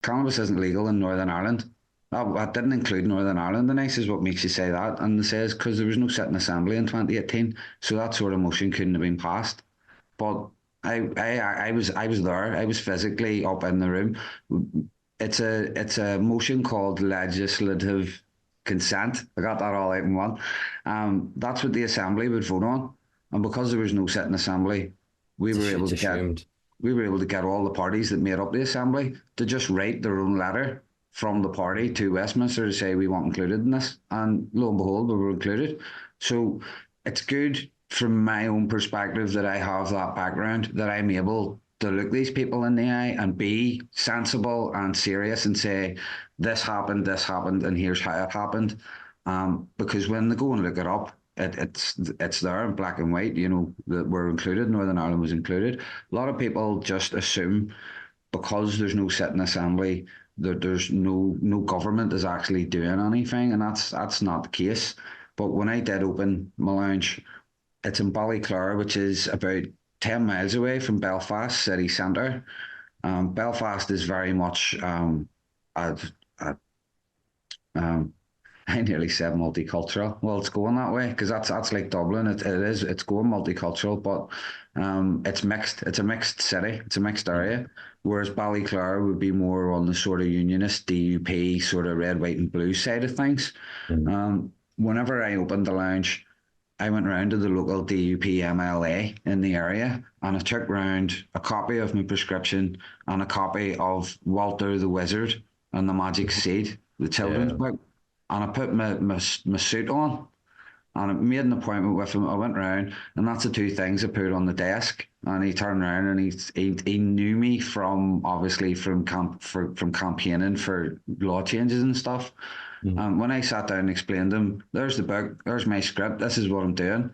cannabis isn't legal in Northern Ireland. That didn't include Northern Ireland. The nice is what makes you say that. And it says because there was no sitting assembly in 2018, so that sort of motion couldn't have been passed. But I was there. I was physically up in the room. It's a motion called legislative consent. I got that all out in one. That's what the assembly would vote on, and because there was no sitting assembly, we were able to get we were able to get all the parties that made up the assembly to just write their own letter from the party to Westminster to say we want included in this, and lo and behold, we were included. So it's good from my own perspective that I have that background, that I'm able to look these people in the eye and be sensible and serious and say, this happened, and here's how it happened. Because when they go and look it up, it's there in black and white, that we're included, Northern Ireland was included. A lot of people just assume because there's no sitting assembly, that there's no government is actually doing anything, and that's not the case. But when I did open my lounge, it's in Ballyclare, which is about 10 miles away from Belfast city centre. Belfast is very much, a, a, I nearly said multicultural. Well, it's going that way because that's like Dublin. It's going multicultural, but it's mixed. It's a mixed city. It's a mixed area. Whereas Ballyclare would be more on the sort of unionist DUP sort of red, white, and blue side of things. Whenever I opened the lounge, I went round to the local DUP MLA in the area, and I took round a copy of my prescription and a copy of Walter the Wizard and the Magic Seed, the children's book, and I put my suit on, and I made an appointment with him. I went round, and that's the two things I put on the desk. And he turned around and he knew me from obviously from campaigning for law changes and stuff. When I sat down and explained to him, there's the book, there's my script, this is what I'm doing.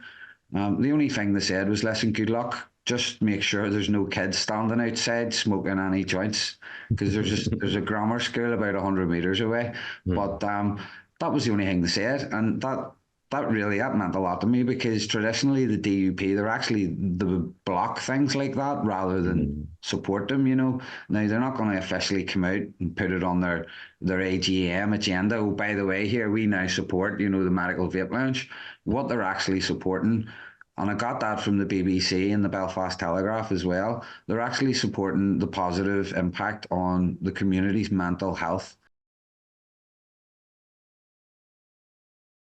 The only thing they said was, listen, good luck. Just make sure there's no kids standing outside smoking any joints, because there's a grammar school about 100 metres away. But that was the only thing they said, and that meant a lot to me, because traditionally the DUP, they would block things like that rather than support them. Now they're not going to officially come out and put it on their AGM agenda. Oh, by the way, here we now support the medical vape lounge. What they're actually supporting, and I got that from the BBC and the Belfast Telegraph as well, they're actually supporting the positive impact on the community's mental health